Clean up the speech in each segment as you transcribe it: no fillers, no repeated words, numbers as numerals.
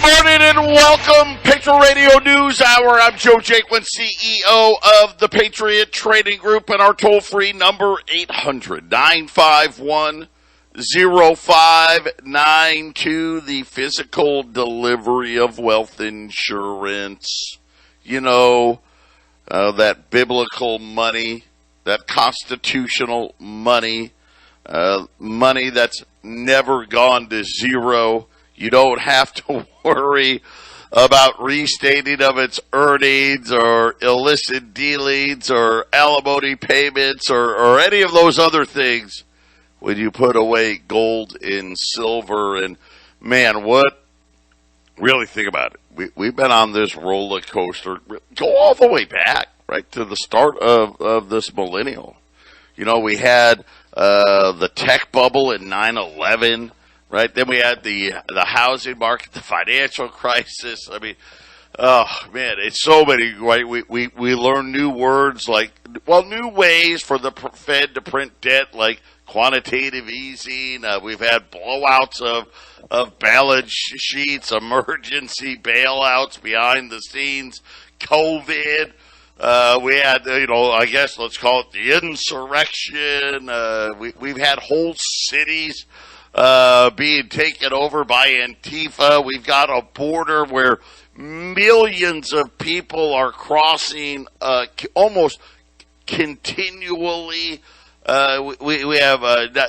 Good morning and welcome, Patriot Radio News Hour. I'm Joe Jaquint, CEO of the Patriot Trading Group, and our toll-free number, 800-951-0592, the physical delivery of wealth insurance. You know, that biblical money, that constitutional money, money that's never gone to zero. You don't have to worry about restating of its earnings or illicit dealings or alimony payments or any of those other things when you put away gold and silver. And, man, really think about it. We've been on this roller coaster. Go all the way back, right, to the start of this millennial. You know, we had the tech bubble in 9/11. Right, then we had the housing market, the financial crisis. I mean, oh man, it's so many. Right, we learn new words like, new ways for the Fed to print debt, like quantitative easing. We've had blowouts of balance sheets, emergency bailouts behind the scenes, COVID. We had, I guess let's call it the insurrection. We've had whole cities being taken over by Antifa. We've got a border where millions of people are crossing almost continually. We have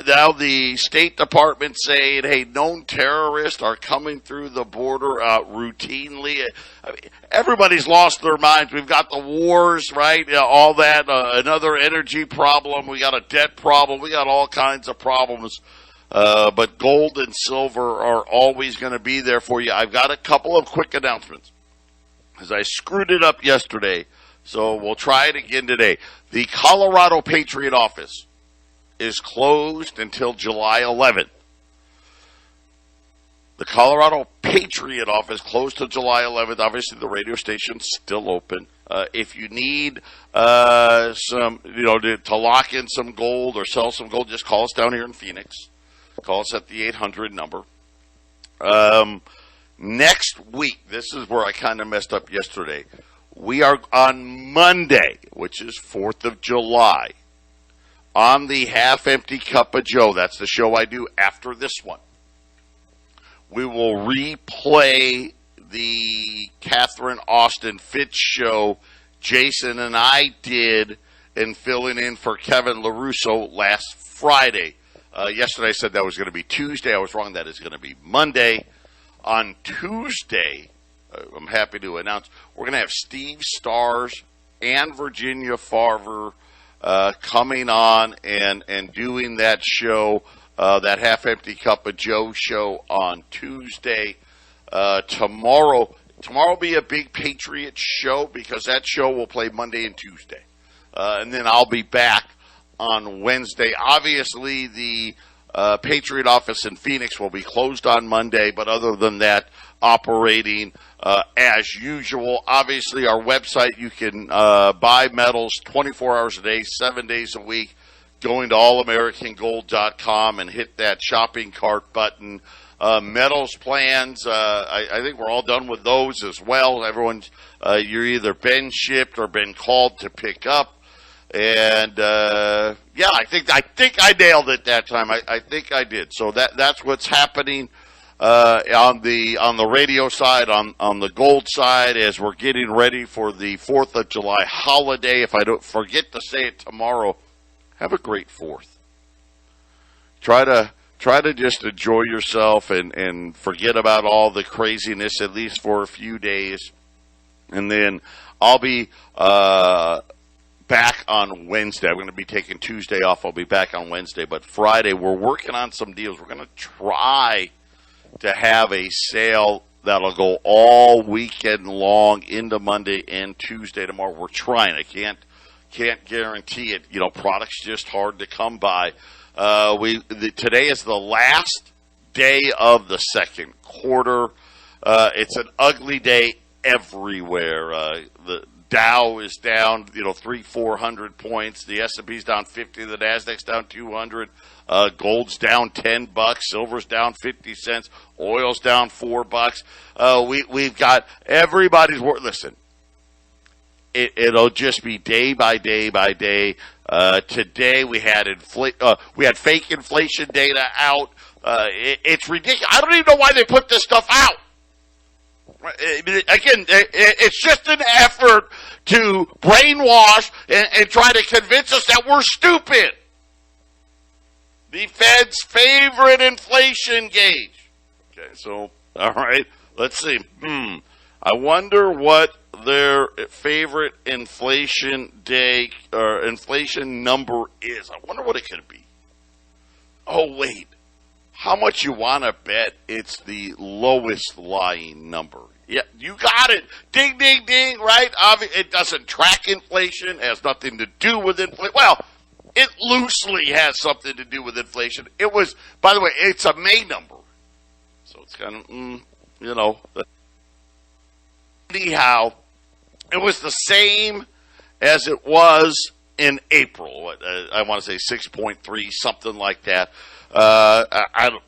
now the State Department saying, hey, known terrorists are coming through the border routinely. I mean, everybody's lost their minds. We've got the wars, right? All that, another energy problem. We got a debt problem. We got all kinds of problems. But gold and silver are always going to be there for you. I've got a couple of quick announcements because I screwed it up yesterday, so we'll try it again today. The Colorado Patriot office is closed until July 11th. The Colorado Patriot office closed till July 11th. Obviously, the radio station's still open. If you need some, to lock in some gold or sell some gold, just call us down here in Phoenix. Call us at the 800 number. Next week, this is where I kind of messed up yesterday. We are on Monday, which is 4th of July, on the Half Empty Cup of Joe. That's the show I do after this one. We will replay the Catherine Austin Fitz show Jason and I did in filling in for Kevin LaRusso last Friday. Yesterday I said that was going to be Tuesday. I was wrong. That is going to be Monday. On Tuesday, I'm happy to announce, we're going to have Steve Stars and Virginia Farver coming on and doing that show, that Half Empty Cup of Joe show on Tuesday. Tomorrow will be a big Patriot show because that show will play Monday and Tuesday. And then I'll be back on Wednesday. Obviously, the Patriot office in Phoenix will be closed on Monday, but other than that, operating as usual. Obviously, our website, you can buy metals 24 hours a day, 7 days a week, going to allamericangold.com and hit that shopping cart button. Metals plans, I think we're all done with those as well. Everyone's, you're either been shipped or been called to pick up. And I think I nailed it that time. I think I did. So that's what's happening on the radio side, on the gold side, as we're getting ready for the 4th of July holiday. If I don't forget to say it tomorrow, have a great 4th. Try to just enjoy yourself and forget about all the craziness, at least for a few days, and then I'll be back on Wednesday. I'm going to be taking Tuesday off. I'll be back on Wednesday. But Friday, we're working on some deals. We're going to try to have a sale that'll go all weekend long into Monday and Tuesday tomorrow. We're trying. I can't guarantee it. Product's just hard to come by. Today is the last day of the second quarter. It's an ugly day everywhere. The Dow is down, 400 points. The S&P's down 50. The Nasdaq's down 200. Gold's down $10. Silver's down 50 cents. Oil's down $4. We've got everybody's work. Listen, it'll just be day by day by day. Today we had fake inflation data out. It's ridiculous. I don't even know why they put this stuff out. Again, it's just an effort to brainwash and try to convince us that we're stupid. The Fed's favorite inflation gauge. Okay, so, all right, let's see. I wonder what their favorite inflation day or inflation number is. I wonder what it could be. Oh, wait. How much you want to bet it's the lowest lying number? Yeah, you got it. Ding, ding, ding, right? It doesn't track inflation. It has nothing to do with inflation. Well, it loosely has something to do with inflation. It was, by the way, it's a May number. So it's kind of, Anyhow, it was the same as it was in April. I want to say 6.3, something like that. I don't,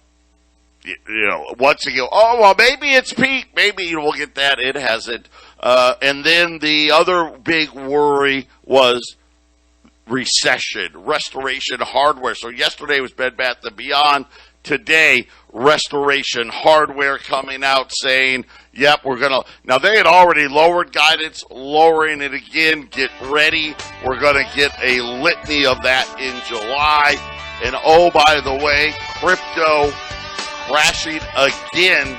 once again, maybe it's peaked. Maybe we'll get that. It hasn't. And then the other big worry was recession, restoration hardware. So yesterday was Bed Bath & Beyond. Today, restoration hardware coming out saying, yep, we're going to. Now, they had already lowered guidance, lowering it again. Get ready. We're going to get a litany of that in July. And oh, by the way, crypto crashing again.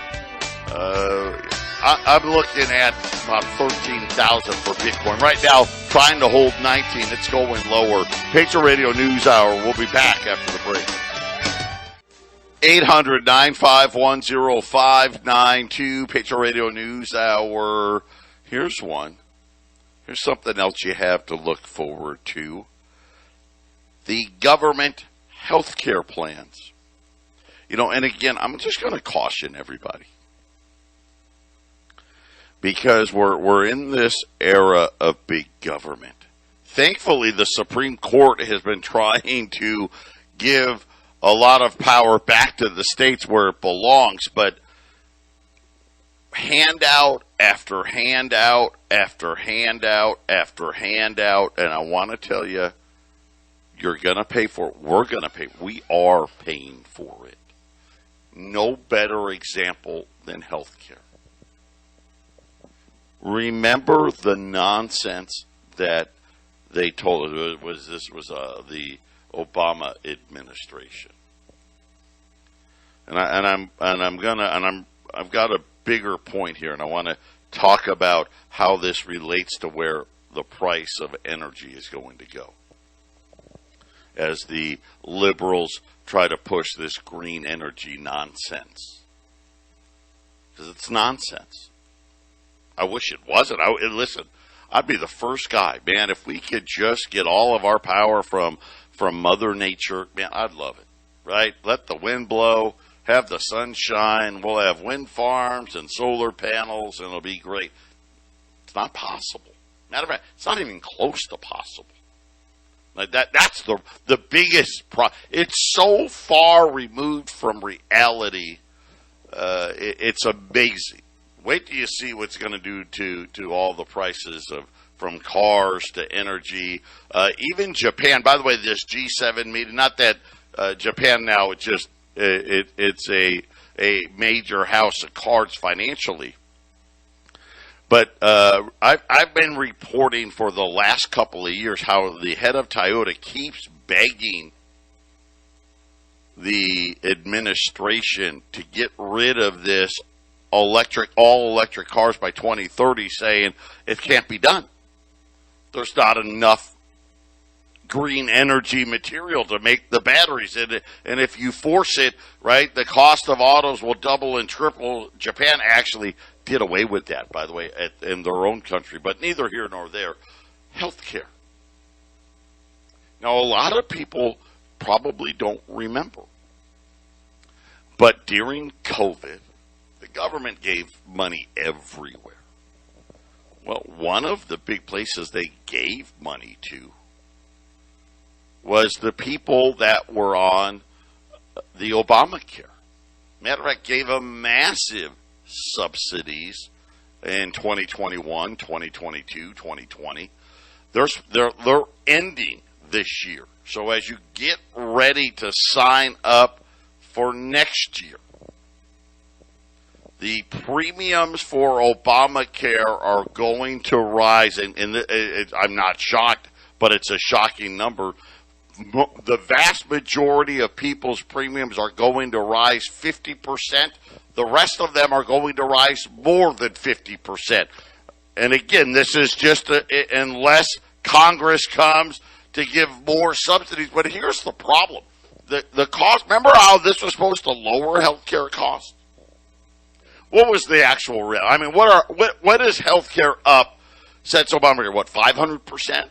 I'm looking at about 13,000 for Bitcoin. Right now, trying to hold 19. It's going lower. Patriot Radio News Hour. We'll be back after the break. 800-951-0592. Patriot Radio News Hour. Here's one. Here's something else you have to look forward to. The government health care plans. And again, I'm just going to caution everybody. Because we're in this era of big government. Thankfully, the Supreme Court has been trying to give a lot of power back to the states where it belongs, but handout after handout after handout after handout, and I want to tell you, you're going to pay for it. We're going to pay. We are paying for it. No better example than health care. Remember the nonsense that they told us the Obama administration, I've got a bigger point here, and I want to talk about how this relates to where the price of energy is going to go as the liberals try to push this green energy nonsense, because it's nonsense. I wish it wasn't. Listen, I'd be the first guy, man. If we could just get all of our power from Mother Nature, man, I'd love it, right? Let the wind blow, have the sun shine. We'll have wind farms and solar panels, and it'll be great. It's not possible. Matter of fact, it's not even close to possible. Like that's the biggest problem. It's so far removed from reality. It's amazing. Wait till you see what's going to do to all the prices from cars to energy. Even Japan, by the way, this G7 meeting, not that Japan now, it's a major house of cards financially. But I've been reporting for the last couple of years how the head of Toyota keeps begging the administration to get rid of this all electric cars by 2030, saying it can't be done. There's not enough green energy material to make the batteries, and if you force it, right, the cost of autos will double and triple. Japan actually did away with that, by the way, in their own country, but neither here nor there. Healthcare. Now, a lot of people probably don't remember, but during COVID, the government gave money everywhere. Well, one of the big places they gave money to was the people that were on the Obamacare. Matter of fact, gave them massive subsidies in 2021, 2022, 2020. They're ending this year. So as you get ready to sign up for next year, the premiums for Obamacare are going to rise, and I'm not shocked, but it's a shocking number. The vast majority of people's premiums are going to rise 50%. The rest of them are going to rise more than 50%. And again, this is just unless Congress comes to give more subsidies. But here's the problem. The cost, remember how this was supposed to lower health care costs? What was the actual real? I mean, what is health care up since Obamacare? What, 500%?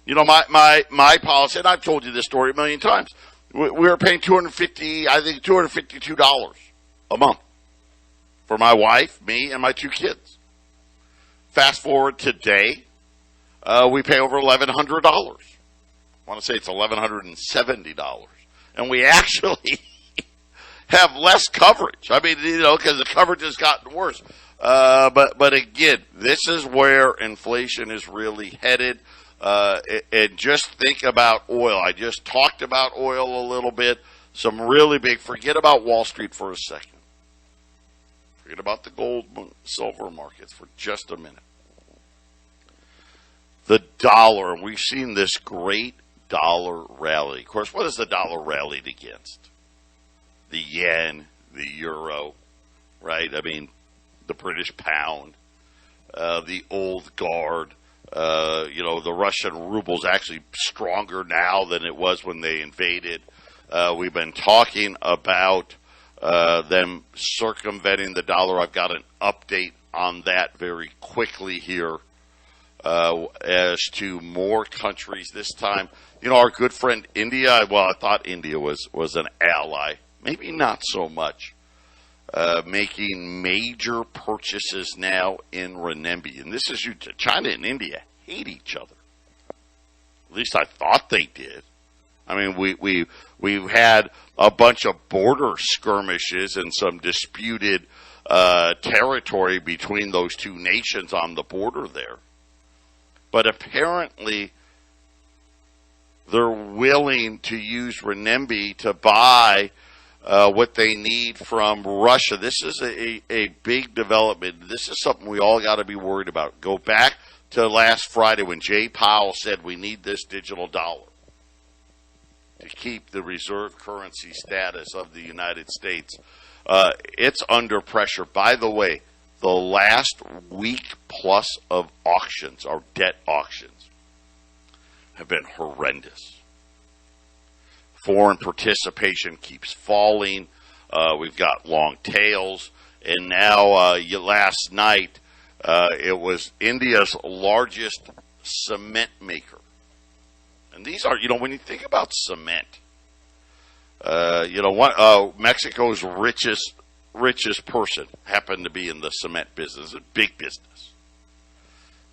You know, my policy, and I've told you this story a million times. We were paying $252 a month for my wife, me, and my 2 kids. Fast forward today, we pay over $1,100. I want to say it's $1,170, and we actually have less coverage. I mean, you know, because the coverage has gotten worse. But again, this is where inflation is really headed. And just think about oil. I just talked about oil a little bit. Some really big. Forget about Wall Street for a second. Forget about the gold, silver markets for just a minute. The dollar, and we've seen this great dollar rally. Of course, what is the dollar rallied against? The yen, the euro, right? I mean, the British pound, the old guard. The Russian ruble is actually stronger now than it was when they invaded. We've been talking about them circumventing the dollar. I've got an update on that very quickly here as to more countries this time. You know, our good friend India, well, I thought India was an ally. Maybe not so much. Making major purchases now in renminbi. And this is China and India hate each other. At least I thought they did. I mean, we've had a bunch of border skirmishes and some disputed territory between those two nations on the border there. But apparently they're willing to use renminbi to buy what they need from Russia. This is a big development. This is something we all got to be worried about. Go back to last Friday when Jay Powell said we need this digital dollar to keep the reserve currency status of the United States. It's under pressure. By the way, the last week plus of auctions, our debt auctions, have been horrendous. Foreign participation keeps falling. We've got long tails. And now, last night, it was India's largest cement maker. And these are, when you think about cement, Mexico's richest person happened to be in the cement business, a big business.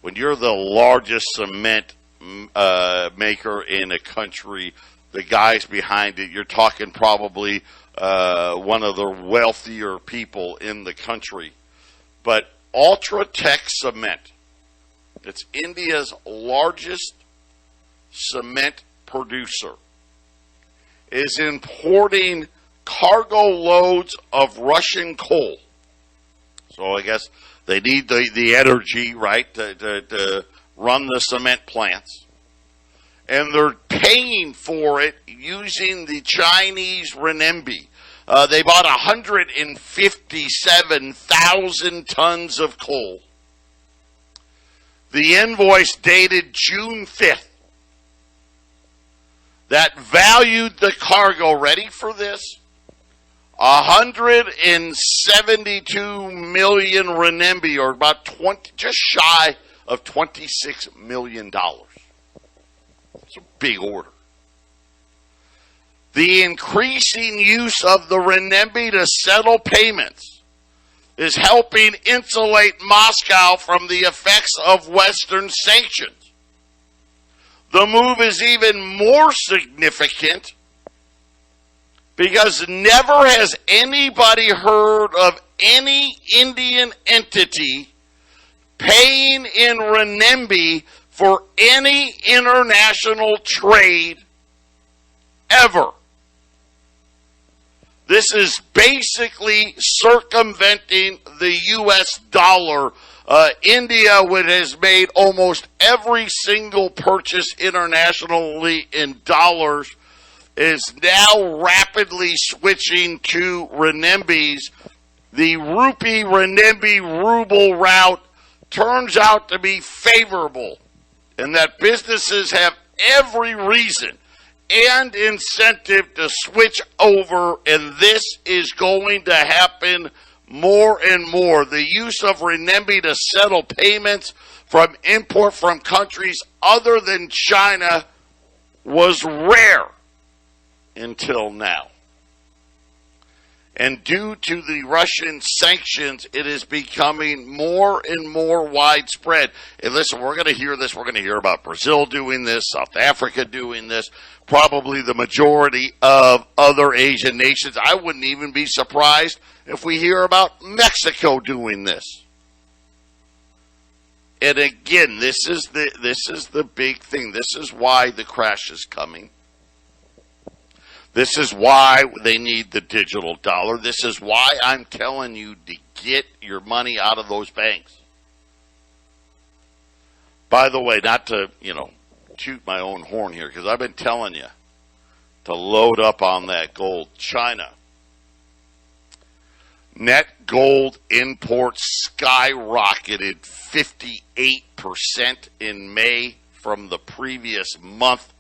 When you're the largest cement maker in a country, the guys behind it, you're talking probably one of the wealthier people in the country. But UltraTech Cement, it's India's largest cement producer, is importing cargo loads of Russian coal. So I guess they need the energy, right, to run the cement plants. And they're paying for it using the Chinese renminbi. They bought 157,000 tons of coal. The invoice dated June 5th that valued the cargo, ready for this, 172 million renminbi, or about just shy of $26 million. It's a big order. The increasing use of the renminbi to settle payments is helping insulate Moscow from the effects of Western sanctions. The move is even more significant because never has anybody heard of any Indian entity paying in renminbi for any international trade ever. This is basically circumventing the U.S. dollar. India, which has made almost every single purchase internationally in dollars, is now rapidly switching to renminbis. The rupee renminbi ruble route turns out to be favorable, and that businesses have every reason and incentive to switch over, and this is going to happen more and more. The use of renminbi to settle payments from import from countries other than China was rare until now. And due to the Russian sanctions, it is becoming more and more widespread. And listen, we're going to hear this. We're going to hear about Brazil doing this, South Africa doing this, probably the majority of other Asian nations. I wouldn't even be surprised if we hear about Mexico doing this. And again, this is the big thing. This is why the crash is coming. This is why they need the digital dollar. This is why I'm telling you to get your money out of those banks. By the way, not to, toot my own horn here, because I've been telling you to load up on that gold. China. Net gold imports skyrocketed 58% in May from the previous month.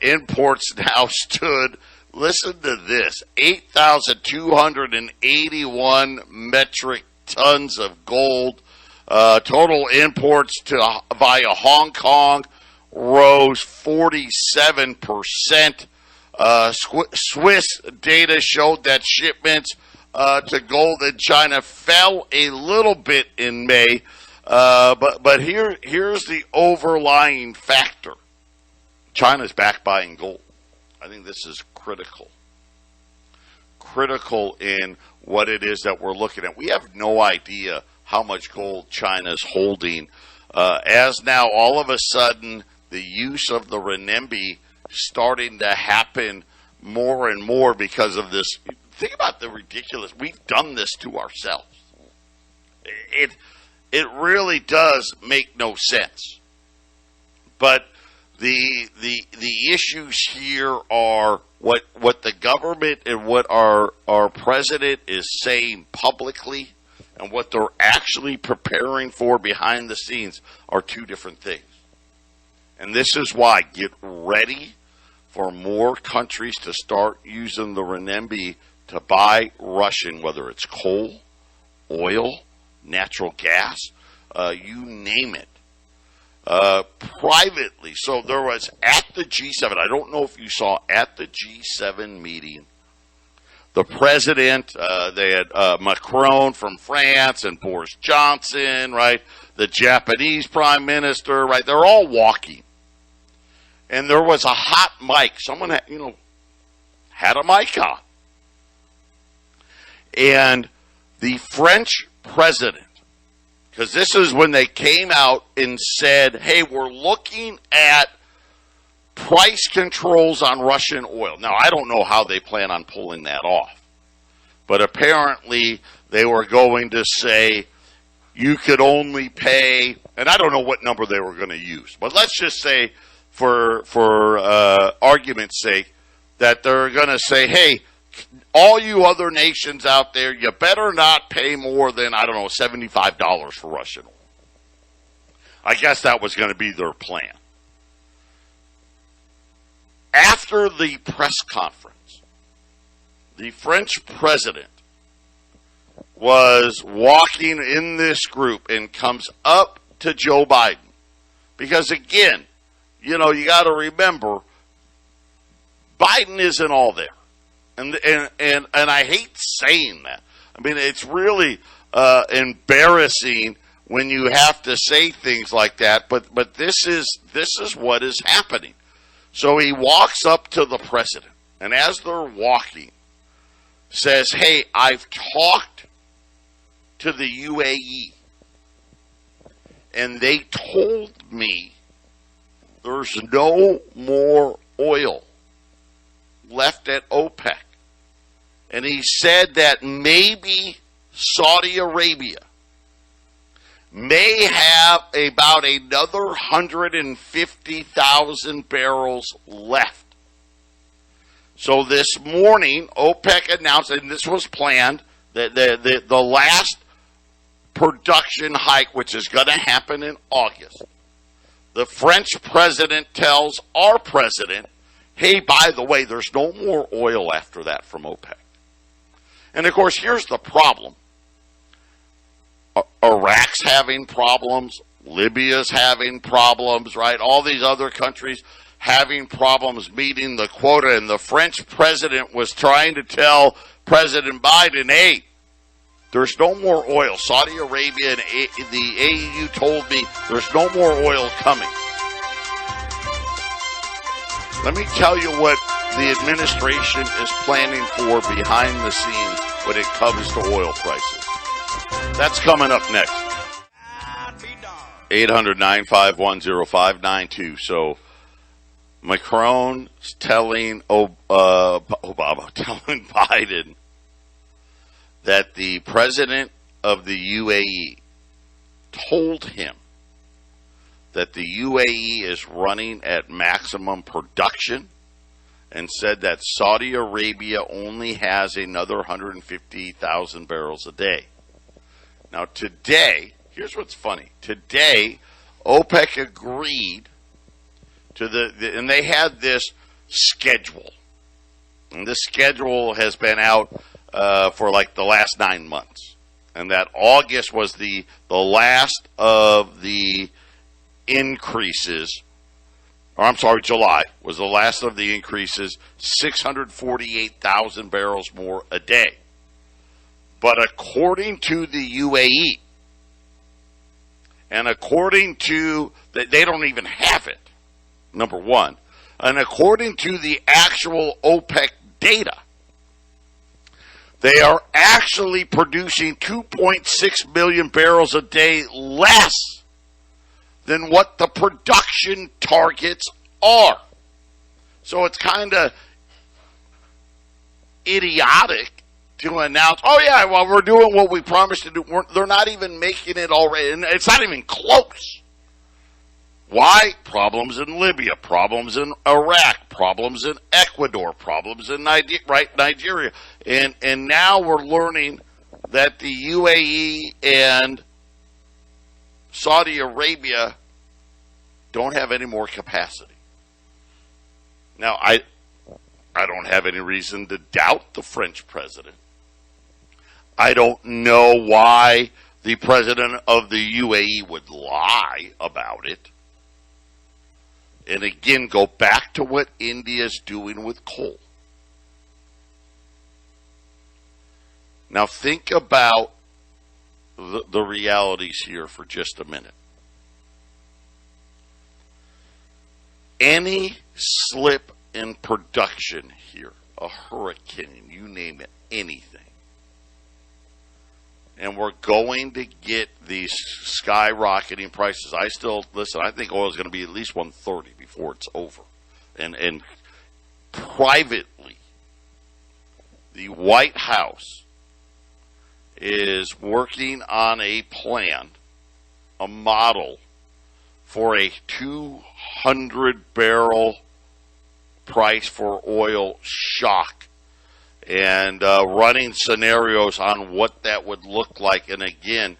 Imports now stood, listen to this, 8,281 metric tons of gold. Total imports via Hong Kong rose 47%. Swiss data showed that shipments to gold in China fell a little bit in May, but here's the overlying factor. China's back buying gold. I think this is critical. Critical in what it is that we're looking at. We have no idea how much gold China's holding. As now, all of a sudden, the use of the renminbi starting to happen more and more because of this. Think about the ridiculous. We've done this to ourselves. It really does make no sense. But the issues here are what the government and what our president is saying publicly and what they're actually preparing for behind the scenes are two different things. And this is why get ready for more countries to start using the renminbi to buy Russian, whether it's coal, oil, natural gas, you name it. Privately. So there was at the G7, I don't know if you saw at the G7 meeting, the president, they had Macron from France and Boris Johnson, right? The Japanese prime minister, right? They're all walking. And there was a hot mic. Someone had, had a mic on. And the French president, because this is when they came out and said, hey, we're looking at price controls on Russian oil. Now, I don't know how they plan on pulling that off. But apparently, they were going to say you could only pay, and I don't know what number they were going to use. But let's just say, for argument's sake, that they're going to say, hey, all you other nations out there, you better not pay more than, $75 for Russian oil. I guess that was going to be their plan. After the press conference, the French president was walking in this group and comes up to Joe Biden. Because again, you got to remember, Biden isn't all there. And I hate saying that. I mean, it's really embarrassing when you have to say things like that. But this is what is happening. So he walks up to the president, and as they're walking, says, "Hey, I've talked to the UAE, and they told me there's no more oil left at OPEC." And he said that maybe Saudi Arabia may have about another 150,000 barrels left. So this morning, OPEC announced, and this was planned, that the last production hike, which is going to happen in August. The French president tells our president, "Hey, by the way, there's no more oil after that from OPEC." And of course, here's the problem. Iraq's having problems. Libya's having problems, right? All these other countries having problems meeting the quota. And the French president was trying to tell President Biden, "Hey, there's no more oil. Saudi Arabia and the AEU told me there's no more oil coming." Let me tell you what the administration is planning for behind the scenes when it comes to oil prices. That's coming up next. 800-951-0592. So Macron's telling telling Biden that the president of the UAE told him that the UAE is running at maximum production and said that Saudi Arabia only has another 150,000 barrels a day. Now today, here's what's funny. Today, OPEC agreed to and they had this schedule. And this schedule has been out for like the last 9 months. And that August was the last of the increases, or I'm sorry, July was the last of the increases, 648,000 barrels more a day. But according to the UAE, and according to, they don't even have it, number one, and according to the actual OPEC data, they are actually producing 2.6 million barrels a day less than what the production targets are. So it's kind of idiotic to announce, "Oh yeah, well, we're doing what we promised to do." They're not even making it already, and it's not even close. Why? Problems in Libya, problems in Iraq, problems in Ecuador, problems in Nigeria. And now we're learning that the UAE and Saudi Arabia don't have any more capacity. Now, I don't have any reason to doubt the French president. I don't know why the president of the UAE would lie about it. And again, go back to what India's doing with coal. Now think about the realities here for just a minute. Any slip in production here, a hurricane, you name it, anything, and we're going to get these skyrocketing prices. I think oil is going to be at least 130 before it's over. And privately, the White House is working on a plan, a model for a 200-barrel price for oil shock, and running scenarios on what that would look like. And again,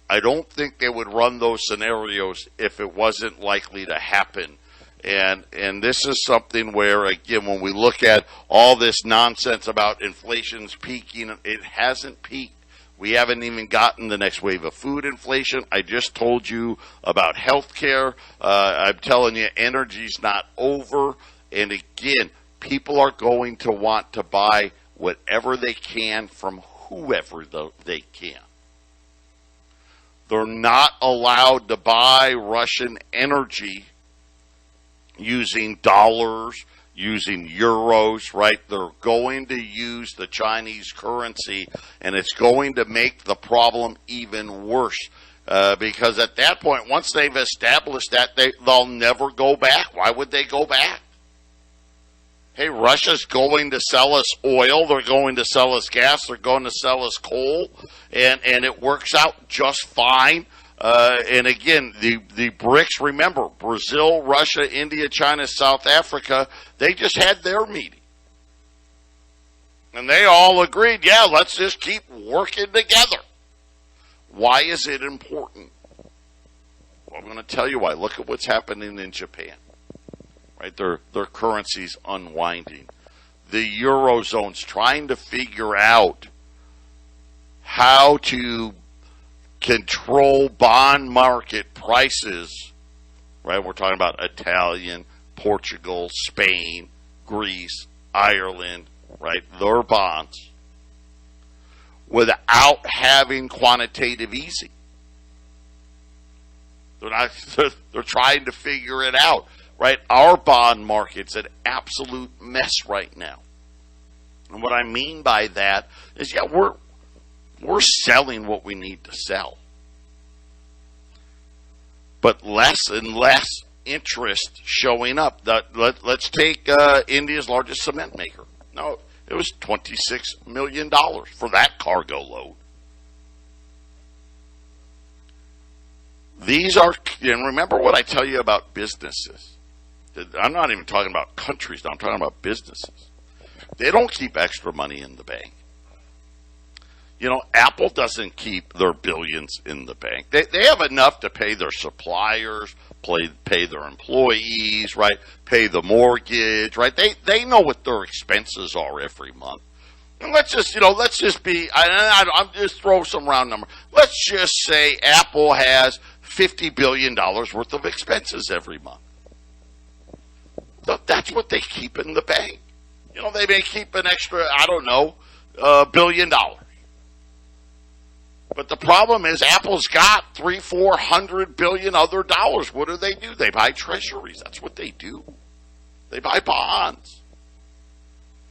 I don't think they would run those scenarios if it wasn't likely to happen. And this is something where, again, when we look at all this nonsense about inflation's peaking, it hasn't peaked. We haven't even gotten the next wave of food inflation. I just told you about health care. I'm telling you, energy's not over. And again, people are going to want to buy whatever they can from whoever they can. They're not allowed to buy Russian energy using dollars, using euros, right? They're going to use the Chinese currency, and it's going to make the problem even worse. Because at that point, once they've established that, they'll never go back. Why would they go back? Hey, Russia's going to sell us oil. They're going to sell us gas. They're going to sell us coal. And it works out just fine. And again, the BRICS, remember, Brazil, Russia, India, China, South Africa, they just had their meeting. And they all agreed, yeah, let's just keep working together. Why is it important? Well, I'm going to tell you why. Look at what's happening in Japan. Right, their currency's unwinding. The Eurozone's trying to figure out how to control bond market prices. Right, we're talking about Italian, Portugal, Spain, Greece, Ireland, right, their bonds, without having quantitative easing. They're trying to figure it out, right? Our bond market's an absolute mess right now. And what I mean by that is, yeah, we're selling what we need to sell. But less and less interest showing up. Let's take India's largest cement maker. No, it was $26 million for that cargo load. These are, and remember what I tell you about businesses. I'm not even talking about countries, I'm talking about businesses. They don't keep extra money in the bank. You know, Apple doesn't keep their billions in the bank. They have enough to pay their suppliers, pay their employees, right? Pay the mortgage, right? They know what their expenses are every month. And I'm just throw some round number. Let's just say Apple has $50 billion worth of expenses every month. That's what they keep in the bank. You know, they may keep an extra, $1 billion. But the problem is Apple's got $300-400 billion other dollars. What do? They buy treasuries. That's what they do. They buy bonds.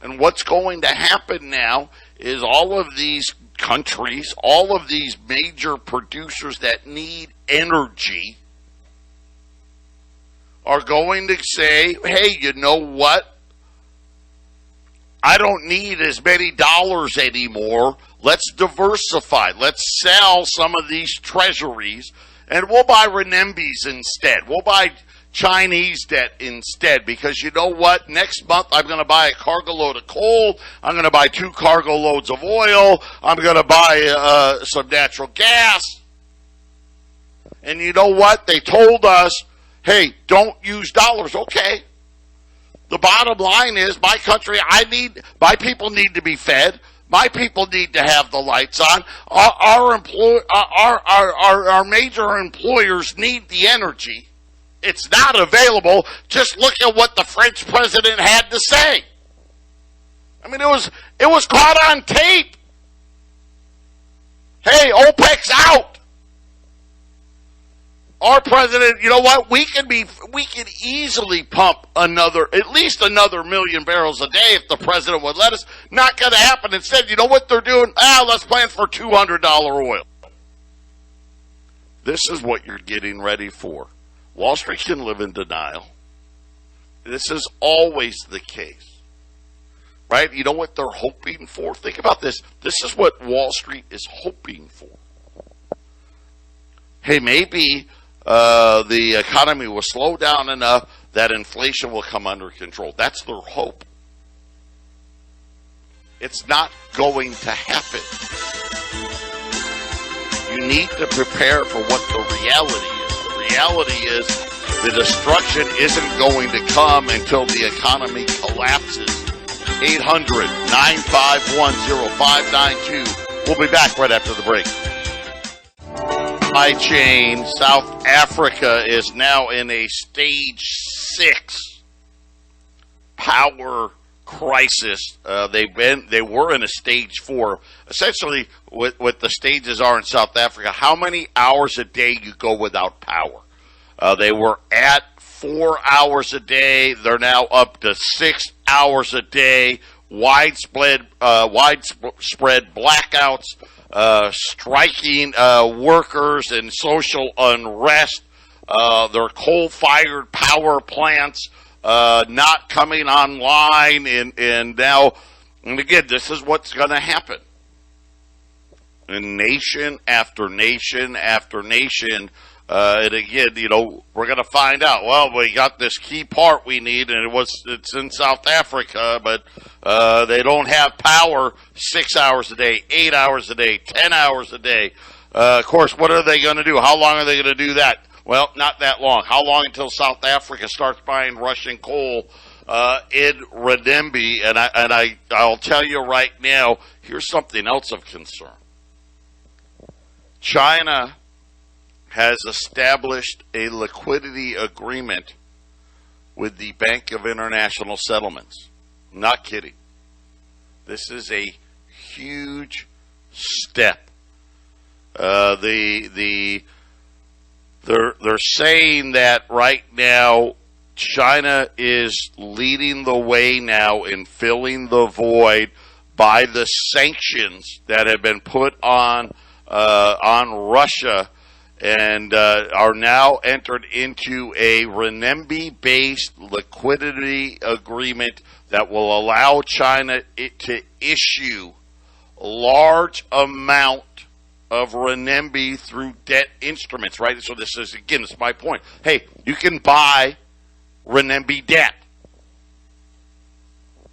And what's going to happen now is all of these countries, all of these major producers that need energy are going to say, hey, you know what? I don't need as many dollars anymore. Let's diversify. Let's sell some of these treasuries, and we'll buy renminbis instead. We'll buy Chinese debt instead, because you know what? Next month I'm going to buy a cargo load of coal. I'm going to buy 2 cargo loads of oil. I'm going to buy some natural gas. And you know what? They told us, hey, don't use dollars. Okay. The bottom line is, my people need to be fed. My people need to have the lights on. Our major employers need the energy. It's not available. Just look at what the French president had to say. I mean, it was caught on tape. Hey, OPEC's out. Our president, you know what? We can easily pump at least another 1 million barrels a day if the president would let us. Not going to happen. Instead, you know what they're doing? Let's plan for $200 oil. This is what you're getting ready for. Wall Street can live in denial. This is always the case. Right? You know what they're hoping for? Think about this. This is what Wall Street is hoping for. Hey, maybe the economy will slow down enough that inflation will come under control. That's their hope. It's not going to happen. You need to prepare for what the reality is. The reality is the destruction isn't going to come until the economy collapses. 800-951-0592. We'll be back right after the break. Supply chain, South Africa is now in a stage 6 power crisis. They were in a stage 4. Essentially, what the stages are in South Africa, how many hours a day you go without power. They were at 4 hours a day. They're now up to 6 hours a day. Widespread blackouts, striking workers and social unrest. Their coal-fired power plants not coming online, and now, and again, this is what's going to happen. And nation after nation after nation. And again, we're going to find out. Well, we got this key part we need, and it's in South Africa, but they don't have power 6 hours a day, 8 hours a day, 10 hours a day. Of course, what are they going to do? How long are they going to do that? Well, not that long. How long until South Africa starts buying Russian coal in Renminbi? And I'll tell you right now, here's something else of concern. China has established a liquidity agreement with the Bank of International Settlements. Not kidding. This is a huge step. They're saying that right now China is leading the way now in filling the void by the sanctions that have been put on Russia, and are now entered into a renminbi-based liquidity agreement that will allow China to issue large amount of renminbi through debt instruments, right? So this is my point. Hey, you can buy renminbi debt,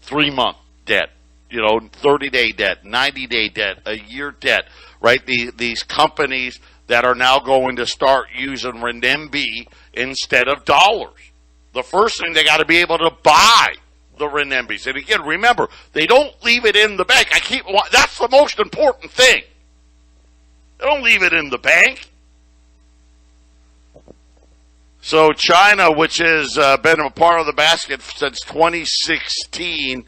3-month debt, 30-day debt, 90-day debt, a year debt, right? These companies that are now going to start using renminbi instead of dollars. The first thing, they got to be able to buy the renminbis. And again, remember, they don't leave it in the bank. That's the most important thing. They don't leave it in the bank. So China, which has been a part of the basket since 2016,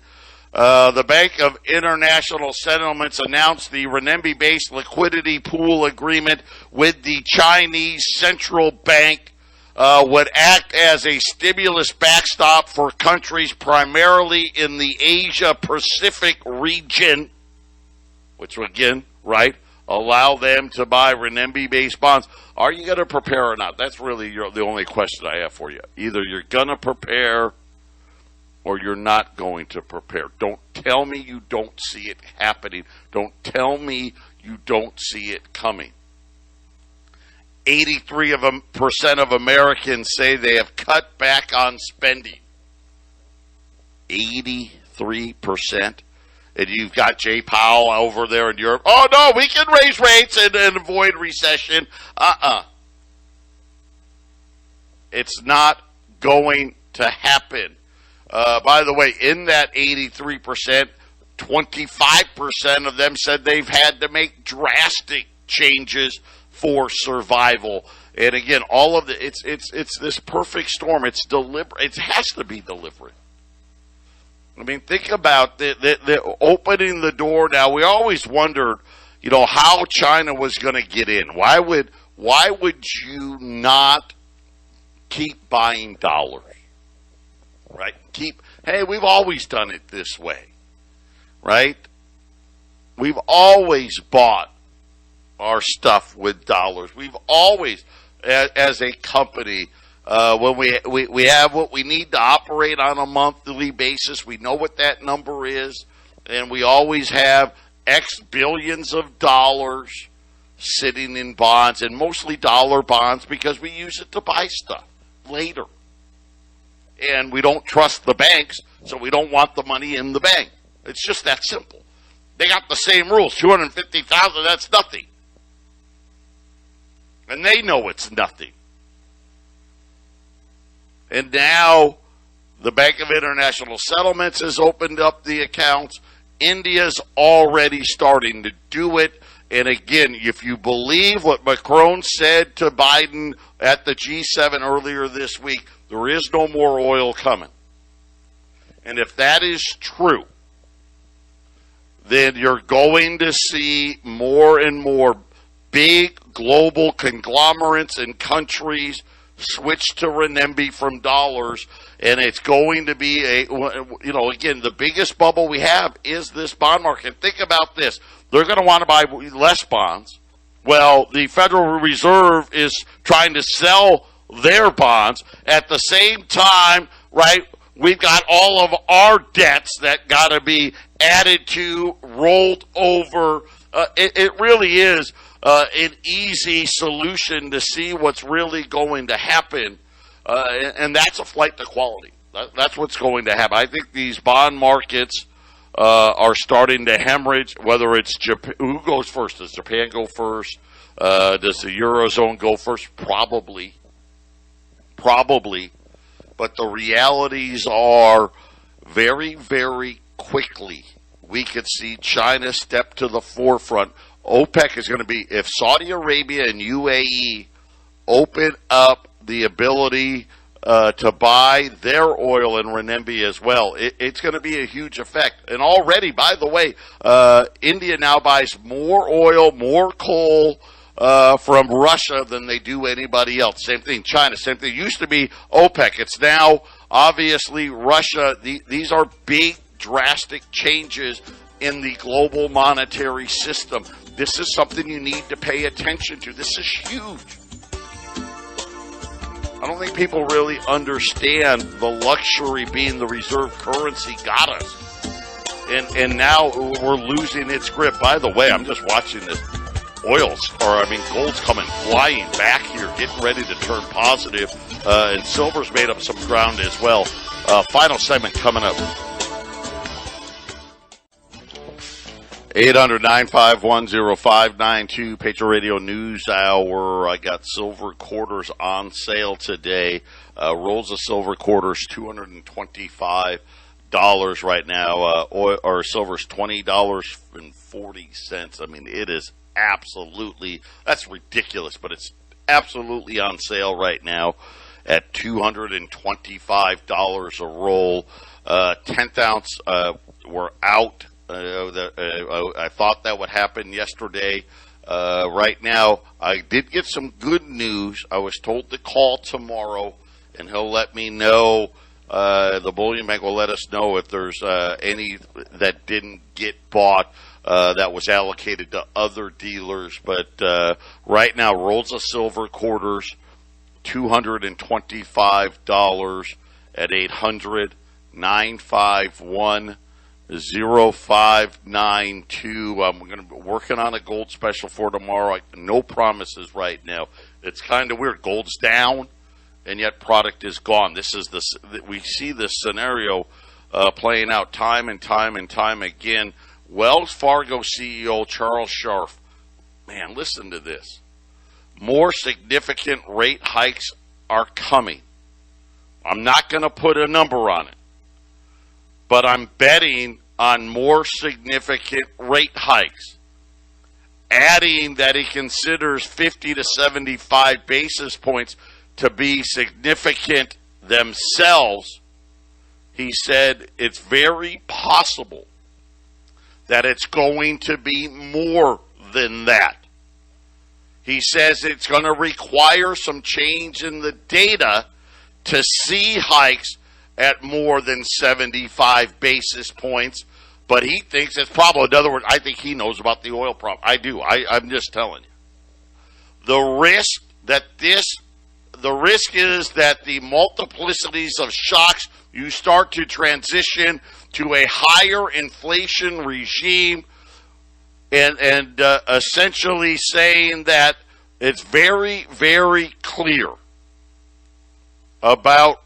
the Bank of International Settlements announced the renminbi-based liquidity pool agreement with the Chinese Central Bank would act as a stimulus backstop for countries primarily in the Asia-Pacific region, which would, again, right, allow them to buy renminbi-based bonds. Are you going to prepare or not? That's really the only question I have for you. Either you're going to prepare or you're not going to prepare. Don't tell me you don't see it happening. Don't tell me you don't see it coming. 83% of Americans say they have cut back on spending. 83%. And you've got Jay Powell over there in Europe. Oh, no, we can raise rates and avoid recession. It's not going to happen. By the way, in that 83%, 25% of them said they've had to make drastic changes for survival. And again, all of it's this perfect storm. It's deliberate. It has to be deliberate. I mean, think about the opening the door. Now, we always wondered, how China was going to get in. Why would you not keep buying dollars? Right? Hey, we've always done it this way, right? We've always bought our stuff with dollars. We've always, as a company, when we have what we need to operate on a monthly basis, we know what that number is, and we always have X billions of dollars sitting in bonds, and mostly dollar bonds, because we use it to buy stuff later. And we don't trust the banks, so we don't want the money in the bank. It's just that simple. They got the same rules. $250,000, that's nothing. And they know it's nothing. And now the Bank of International Settlements has opened up the accounts. India's already starting to do it. And again, if you believe what Macron said to Biden at the G7 earlier this week, there is no more oil coming. And if that is true, then you're going to see more and more big global conglomerates and countries switch to renminbi from dollars, and it's going to be again, the biggest bubble we have is this bond market. Think about this. They're going to want to buy less bonds. Well, the Federal Reserve is trying to sell their bonds. At the same time, right, we've got all of our debts that got to be added to, rolled over. It really is an easy solution to see what's really going to happen, and that's a flight to quality. That's what's going to happen. I think these bond markets are starting to hemorrhage, whether it's Japan. Who goes first? Does Japan go first? Does the Eurozone go first? Probably. But the realities are very, very quickly we could see China step to the forefront. OPEC is going to be, if Saudi Arabia and UAE open up the ability to buy their oil in renminbi as well, it's going to be a huge effect. And already, by the way, India now buys more oil, more coal from Russia than they do anybody else. Same thing, China, same thing. It used to be OPEC. It's now obviously Russia. These are big, drastic changes in the global monetary system. This is something you need to pay attention to. This is huge. I don't think people really understand the luxury being the reserve currency got us. And now we're losing its grip. By the way, I'm just watching this. Gold's coming flying back here, getting ready to turn positive. And silver's made up some ground as well. Final segment coming up. 800-951-0592, Patriot Radio News Hour. I got silver quarters on sale today. Rolls of silver quarters, $225 right now. Oil or silver's $20.40. I mean, it is absolutely, that's ridiculous, but it's absolutely on sale right now at $225 a roll. 10th ounce, we're out. I thought that would happen yesterday. Right now, I did get some good news. I was told to call tomorrow, and he'll let me know. The Bullion Bank will let us know if there's any that didn't get bought that was allocated to other dealers. But right now, rolls of silver quarters, $225 at 800-951-0592. I'm going to be working on a gold special for tomorrow. No promises right now. It's kind of weird. Gold's down, and yet product is gone. We see this scenario playing out time and time and time again. Wells Fargo CEO Charles Scharf, man, listen to this. More significant rate hikes are coming. I'm not going to put a number on it, but I'm betting on more significant rate hikes, adding that he considers 50 to 75 basis points to be significant themselves. He said it's very possible that it's going to be more than that. He says it's going to require some change in the data to see hikes at more than 75 basis points, but he thinks it's probably, in other words, I think he knows about the oil problem. I do. I'm just telling you. The risk is that the multiplicities of shocks, you start to transition to a higher inflation regime, and essentially saying that it's very, very clear about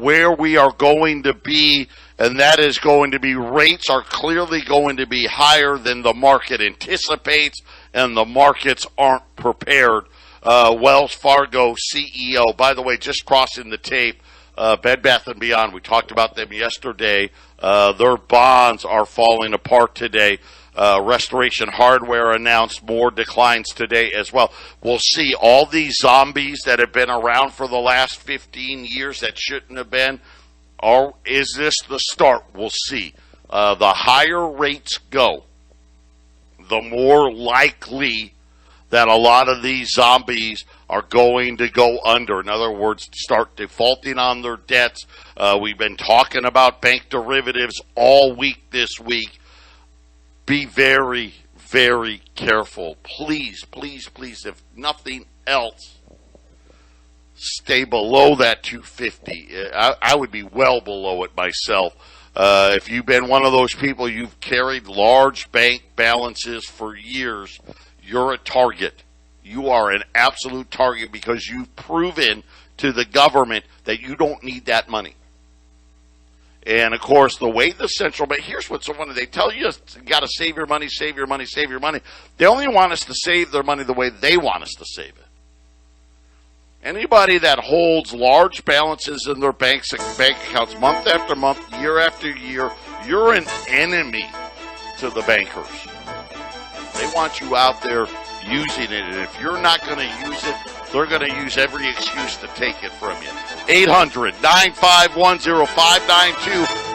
where we are going to be, and that is going to be rates are clearly going to be higher than the market anticipates, and the markets aren't prepared. Wells Fargo CEO, by the way, just crossing the tape, Bed Bath & Beyond, we talked about them yesterday. Their bonds are falling apart today. Restoration Hardware announced more declines today as well. We'll see all these zombies that have been around for the last 15 years that shouldn't have been Or is this the start? We'll see. The higher rates go, the more likely that a lot of these zombies are going to go under. In other words, start defaulting on their debts. We've been talking about bank derivatives all week this week. Be very, very careful. Please, please, please, if nothing else, stay below that 250. I would be well below it myself. If you've been one of those people, you've carried large bank balances for years, you're a target. You are an absolute target because you've proven to the government that you don't need that money. And, of course, the way the central bank, here's what's so funny. They tell you got to save your money, save your money, save your money. They only want us to save their money the way they want us to save it. Anybody that holds large balances in their bank accounts month after month, year after year, you're an enemy to the bankers. They want you out there using it, and if you're not going to use it, they're going to use every excuse to take it from you. 800-951-0592.